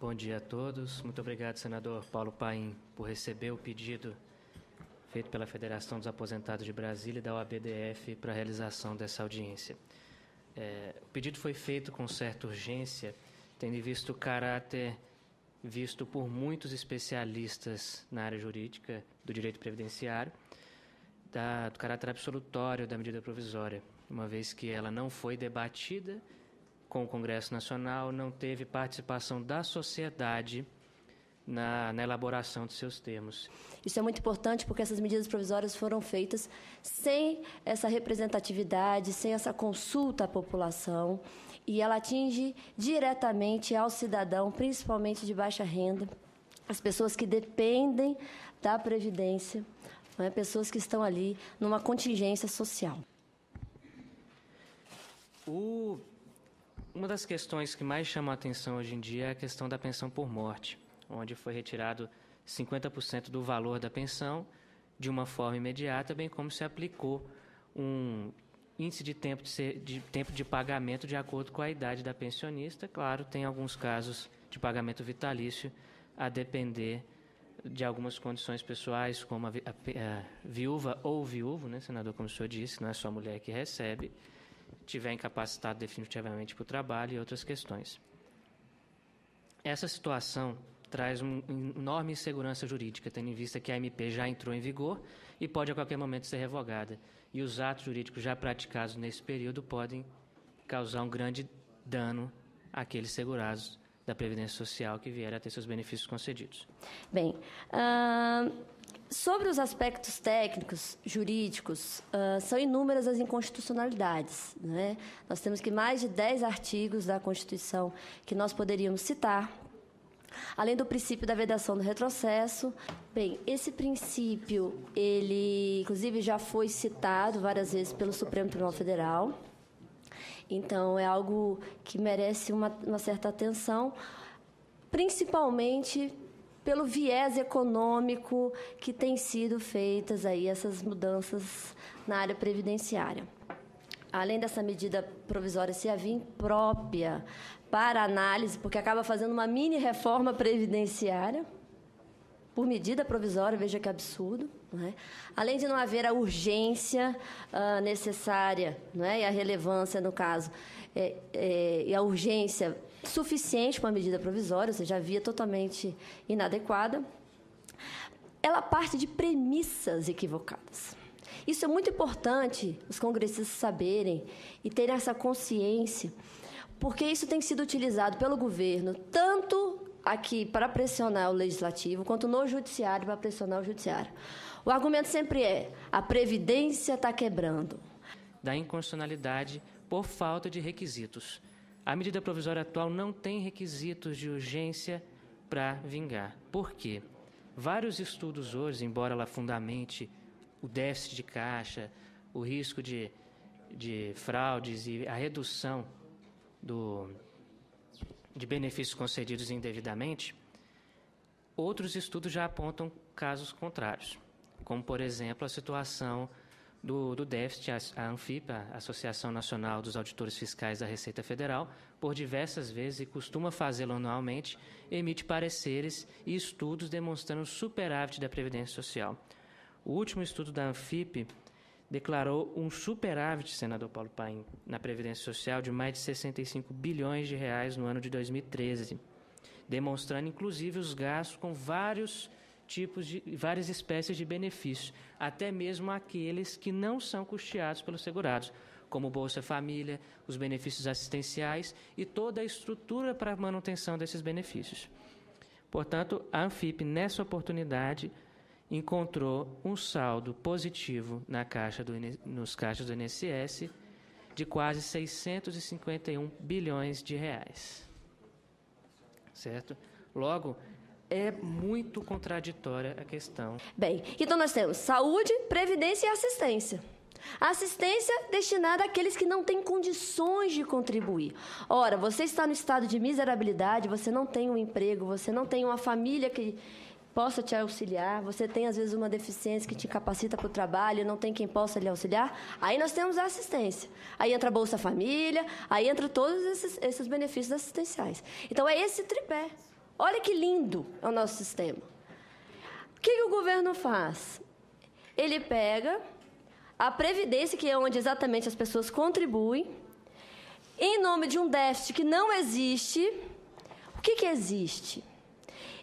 Bom dia a todos. Muito obrigado, senador Paulo Paim, por receber o pedido feito pela Federação dos Aposentados de Brasília e da OAB-DF para a realização dessa audiência. O pedido foi feito com certa urgência, tendo em vista o caráter visto por muitos especialistas na área jurídica do direito previdenciário, do caráter absolutório da medida provisória, uma vez que ela não foi debatida com o Congresso Nacional, não teve participação da sociedade na elaboração de seus termos. Isso é muito importante porque essas medidas provisórias foram feitas sem essa representatividade, sem essa consulta à população, e ela atinge diretamente ao cidadão, principalmente de baixa renda, as pessoas que dependem da Previdência, né, pessoas que estão ali numa contingência social. Uma das questões que mais chama a atenção hoje em dia é a questão da pensão por morte, onde foi retirado 50% do valor da pensão de uma forma imediata, bem como se aplicou um índice de tempo de pagamento de acordo com a idade da pensionista. Claro, tem alguns casos de pagamento vitalício a depender de algumas condições pessoais, como a viúva ou viúvo, né, senador, como o senhor disse, não é só a mulher que recebe, tiver incapacitado definitivamente para o trabalho e outras questões. Essa situação traz uma enorme insegurança jurídica, tendo em vista que a MP já entrou em vigor e pode a qualquer momento ser revogada. E os atos jurídicos já praticados nesse período podem causar um grande dano àqueles segurados da Previdência Social que vierem a ter seus benefícios concedidos. Bem, sobre os aspectos técnicos, jurídicos, são inúmeras as inconstitucionalidades, né? Nós temos que mais de 10 artigos da Constituição que nós poderíamos citar, além do princípio da vedação do retrocesso. Bem, esse princípio, ele, inclusive, já foi citado várias vezes pelo Supremo Tribunal Federal. Então, é algo que merece uma certa atenção, principalmente pelo viés econômico que tem sido feitas aí essas mudanças na área previdenciária. Além dessa medida provisória se havia imprópria para análise, porque acaba fazendo uma mini-reforma previdenciária, por medida provisória, veja que absurdo, não é? Além de não haver a urgência necessária, não é? E a relevância, no caso, e a urgência suficiente para a medida provisória, ou seja, a via totalmente inadequada, ela parte de premissas equivocadas. Isso é muito importante os congressistas saberem e terem essa consciência, porque isso tem sido utilizado pelo governo, tanto aqui para pressionar o legislativo, quanto no judiciário para pressionar o judiciário. O argumento sempre é: a Previdência está quebrando. Da inconstitucionalidade por falta de requisitos. A medida provisória atual não tem requisitos de urgência para vingar. Por quê? Vários estudos hoje, embora ela fundamente o déficit de caixa, o risco de fraudes e a redução de benefícios concedidos indevidamente, outros estudos já apontam casos contrários, como, por exemplo, a situação do déficit. A ANFIP, a Associação Nacional dos Auditores Fiscais da Receita Federal, por diversas vezes, e costuma fazê-lo anualmente, emite pareceres e estudos demonstrando o superávit da Previdência Social. O último estudo da ANFIP declarou um superávit, senador Paulo Paim, na Previdência Social de mais de 65 bilhões de reais no ano de 2013, demonstrando, inclusive, os gastos com várias espécies de benefícios, até mesmo aqueles que não são custeados pelos segurados, como Bolsa Família, os benefícios assistenciais e toda a estrutura para a manutenção desses benefícios. Portanto, a ANFIP, nessa oportunidade, encontrou um saldo positivo nos caixas do INSS de quase 651 bilhões de reais. Certo? Logo, é muito contraditória a questão. Bem, então nós temos saúde, previdência e assistência. A assistência destinada àqueles que não têm condições de contribuir. Ora, você está no estado de miserabilidade, você não tem um emprego, você não tem uma família possa te auxiliar, você tem, às vezes, uma deficiência que te incapacita para o trabalho, não tem quem possa lhe auxiliar, aí nós temos a assistência. Aí entra a Bolsa Família, aí entra todos esses benefícios assistenciais. Então, é esse tripé. Olha que lindo é o nosso sistema. O que o governo faz? Ele pega a Previdência, que é onde exatamente as pessoas contribuem, em nome de um déficit que não existe. O que existe?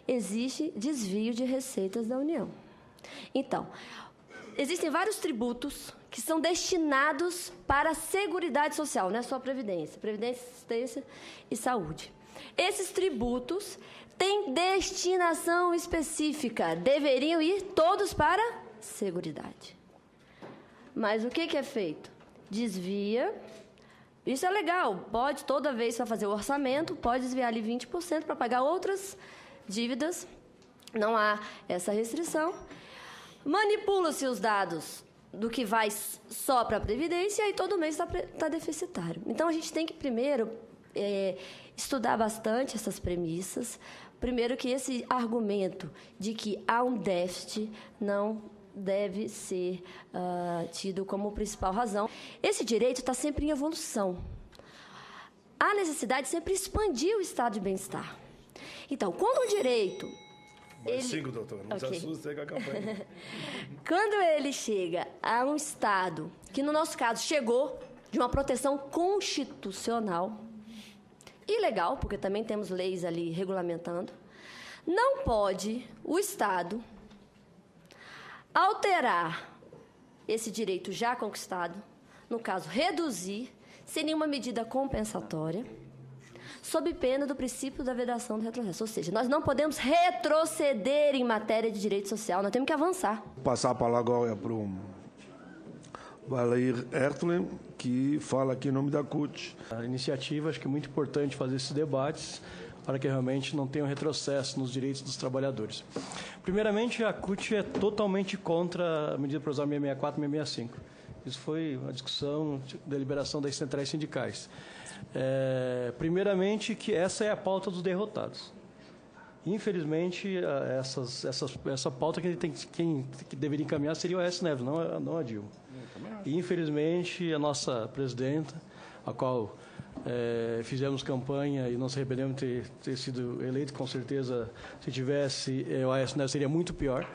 Existe desvio de receitas da União. Então, existem vários tributos que são destinados para a Seguridade Social, não é só a Previdência, Assistência e Saúde. Esses tributos têm destinação específica, deveriam ir todos para a Seguridade. Mas o que é feito? Desvia. Isso é legal, pode, toda vez que vai fazer o orçamento, pode desviar ali 20% para pagar outras dívidas, não há essa restrição. Manipula-se os dados do que vai só para a Previdência e aí todo mês está deficitário. Então, a gente tem que, primeiro, estudar bastante essas premissas. Primeiro, que esse argumento de que há um déficit não deve ser tido como principal razão. Esse direito está sempre em evolução. Há necessidade de sempre expandir o estado de bem-estar. Então, quando o direito... Siga, doutor, não se assuste com a campanha. Quando ele chega a um estado, que no nosso caso chegou de uma proteção constitucional, e legal, porque também temos leis ali regulamentando, não pode o Estado alterar esse direito já conquistado, no caso, reduzir, sem nenhuma medida compensatória, sob pena do princípio da vedação do retrocesso. Ou seja, nós não podemos retroceder em matéria de direito social, nós temos que avançar. Vou passar a palavra agora para o Valair Ertlen, que fala aqui em nome da CUT. A iniciativa, acho que é muito importante fazer esses debates para que realmente não tenha um retrocesso nos direitos dos trabalhadores. Primeiramente, a CUT é totalmente contra a medida provisória 664 e 665. Isso foi uma discussão, deliberação das centrais sindicais. Primeiramente, que essa é a pauta dos derrotados. Infelizmente, essa pauta quem deveria encaminhar seria o Aécio Neves, não a Dilma. E, infelizmente, a nossa presidenta, a qual fizemos campanha e não se arrependemos de ter sido eleito, com certeza, se tivesse, o Aécio Neves seria muito pior.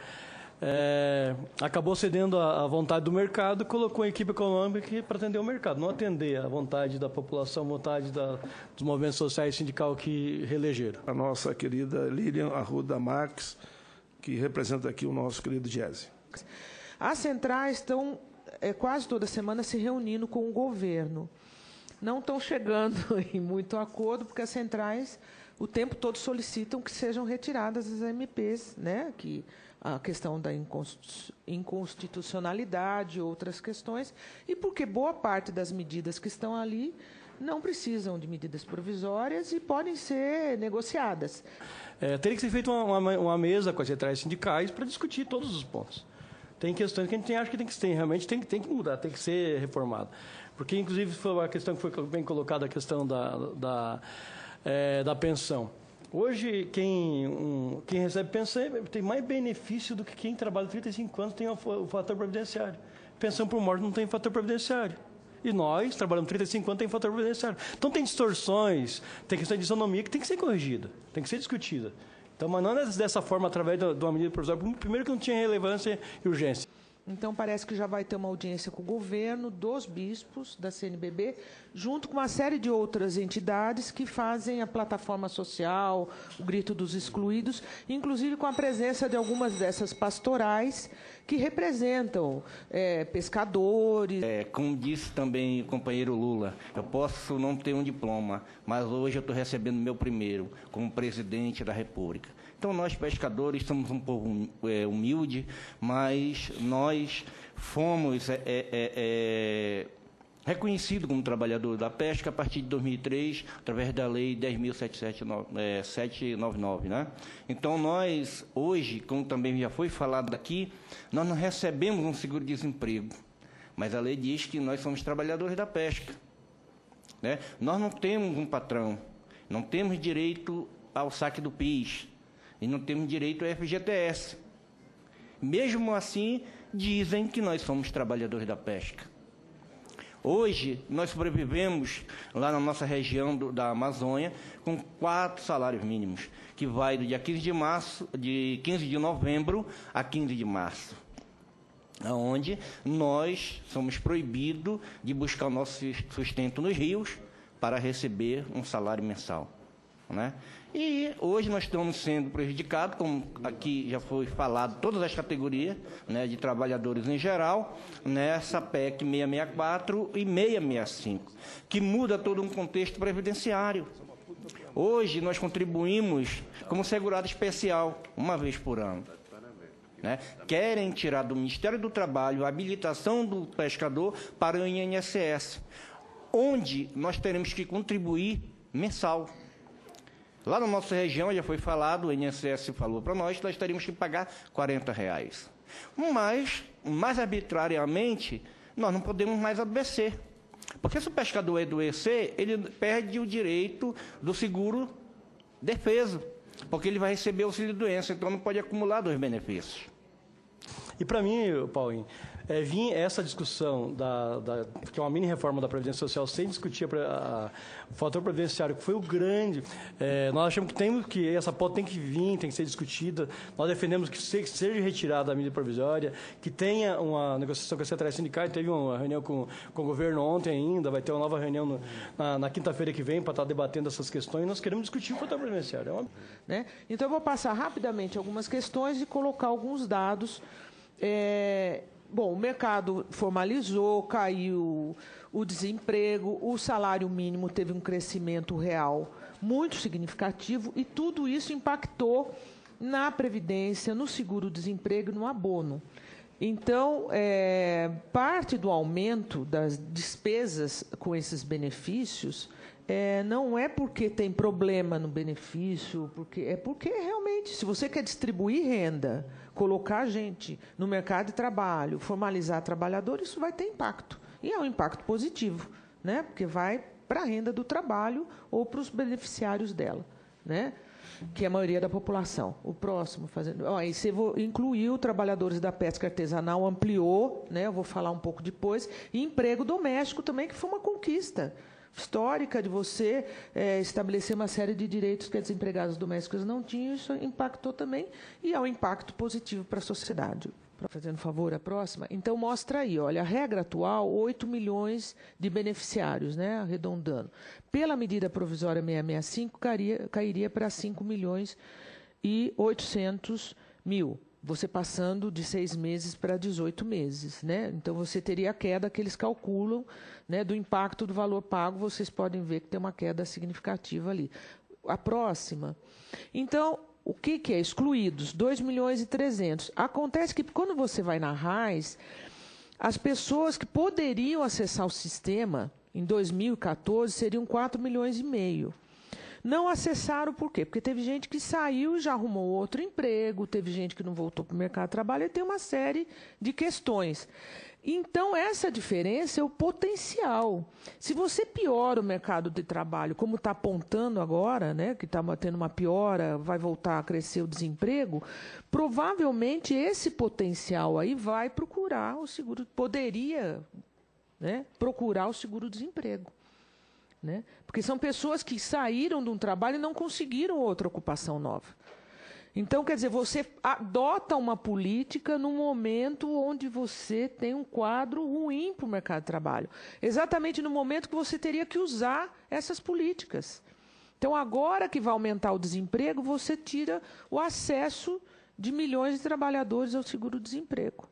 Acabou cedendo à vontade do mercado, colocou a equipe econômica para atender o mercado, não atender a vontade da população, a vontade dos movimentos sociais e sindical que reelegeram. A nossa querida Lilian Arruda Marques, que representa aqui o nosso querido Jesse. As centrais estão quase toda semana se reunindo com o governo. Não estão chegando em muito acordo, porque as centrais o tempo todo solicitam que sejam retiradas as MPs, né? Que a questão da inconstitucionalidade, outras questões, e porque boa parte das medidas que estão ali não precisam de medidas provisórias e podem ser negociadas. Teria que ser feita uma mesa com as centrais sindicais para discutir todos os pontos. Tem questões que a gente acha que realmente tem que mudar, tem que ser reformado. Porque, inclusive, foi uma questão que foi bem colocada, a questão da pensão. Hoje, quem recebe pensão tem mais benefício do que quem trabalha 35 anos tem o fator previdenciário. Pensão por morte não tem fator previdenciário. E nós, trabalhando 35 anos, tem fator previdenciário. Então, tem distorções, tem questão de isonomia que tem que ser corrigida, tem que ser discutida. Então, mas não dessa forma, através de uma medida provisória, primeiro que não tinha relevância e urgência. Então, parece que já vai ter uma audiência com o governo, dos bispos, da CNBB, junto com uma série de outras entidades que fazem a plataforma social, o Grito dos Excluídos, inclusive com a presença de algumas dessas pastorais que representam pescadores. Como disse também o companheiro Lula, eu posso não ter um diploma, mas hoje eu estou recebendo meu primeiro como presidente da República. Então, nós, pescadores, somos um povo humilde, mas nós fomos reconhecidos como trabalhadores da pesca a partir de 2003, através da Lei 10.799, né? Então, nós, hoje, como também já foi falado aqui, nós não recebemos um seguro-desemprego, mas a lei diz que nós somos trabalhadores da pesca, né? Nós não temos um patrão, não temos direito ao saque do PIS. e não temos direito ao FGTS. Mesmo assim, dizem que nós somos trabalhadores da pesca. Hoje, nós sobrevivemos lá na nossa região da Amazônia com 4 salários mínimos, que vai do dia 15 de novembro a 15 de março, onde nós somos proibidos de buscar o nosso sustento nos rios para receber um salário mensal, né? E hoje nós estamos sendo prejudicados, como aqui já foi falado, todas as categorias, né, de trabalhadores em geral, nessa PEC 664 e 665, que muda todo um contexto previdenciário. Hoje nós contribuímos como segurado especial, uma vez por ano. Né? Querem tirar do Ministério do Trabalho a habilitação do pescador para o INSS, onde nós teremos que contribuir mensal. Lá na nossa região, já foi falado, o INSS falou para nós que nós teríamos que pagar R$40. Mas, mais arbitrariamente, nós não podemos mais adoecer. Porque se o pescador adoecer, ele perde o direito do seguro defeso, porque ele vai receber auxílio doença, então não pode acumular 2 benefícios. E para mim, Paulinho, vir essa discussão, que é uma mini-reforma da Previdência Social, sem discutir o fator previdenciário, que foi o grande, nós achamos que essa pauta tem que vir, tem que ser discutida. Nós defendemos que seja retirada a medida provisória, que tenha uma negociação com a Secretaria Sindical. Teve uma reunião com o governo ontem ainda, vai ter uma nova reunião na quinta-feira que vem para estar debatendo essas questões. Nós queremos discutir o fator previdenciário. Né? Então, eu vou passar rapidamente algumas questões e colocar alguns dados. Bom, o mercado formalizou, caiu o desemprego, o salário mínimo teve um crescimento real muito significativo e tudo isso impactou na Previdência, no seguro-desemprego e no abono. Então, parte do aumento das despesas com esses benefícios não é porque tem problema no benefício, porque realmente, se você quer distribuir renda, colocar gente no mercado de trabalho, formalizar trabalhadores, isso vai ter impacto. E é um impacto positivo, né? Porque vai para a renda do trabalho ou para os beneficiários dela, né? Que é a maioria da população. O próximo, aí você incluiu trabalhadores da pesca artesanal, ampliou, né? Eu vou falar um pouco depois, e emprego doméstico também, que foi uma conquista histórica de você estabelecer uma série de direitos que as empregadas domésticas não tinham, isso impactou também, e é um impacto positivo para a sociedade. Fazendo favor, a próxima. Então, mostra aí, olha, a regra atual, 8 milhões de beneficiários, né, arredondando. Pela medida provisória 665, cairia para 5 milhões e 800 mil. Você passando de 6 meses para 18 meses. Né? Então, você teria a queda que eles calculam, né, do impacto do valor pago. Vocês podem ver que tem uma queda significativa ali. A próxima. Então, o que é? Excluídos, 2 milhões e 300. Acontece que, quando você vai na RAIS, as pessoas que poderiam acessar o sistema em 2014 seriam 4 milhões e meio. Não acessaram por quê? Porque teve gente que saiu e já arrumou outro emprego, teve gente que não voltou para o mercado de trabalho, e tem uma série de questões. Então, essa diferença é o potencial. Se você piora o mercado de trabalho, como está apontando agora, né, que está tendo uma piora, vai voltar a crescer o desemprego, provavelmente esse potencial aí vai procurar o seguro, poderia, né, procurar o seguro-desemprego. Né? Porque são pessoas que saíram de um trabalho e não conseguiram outra ocupação nova. Então, quer dizer, você adota uma política num momento onde você tem um quadro ruim para o mercado de trabalho. Exatamente no momento que você teria que usar essas políticas. Então, agora que vai aumentar o desemprego, você tira o acesso de milhões de trabalhadores ao seguro-desemprego.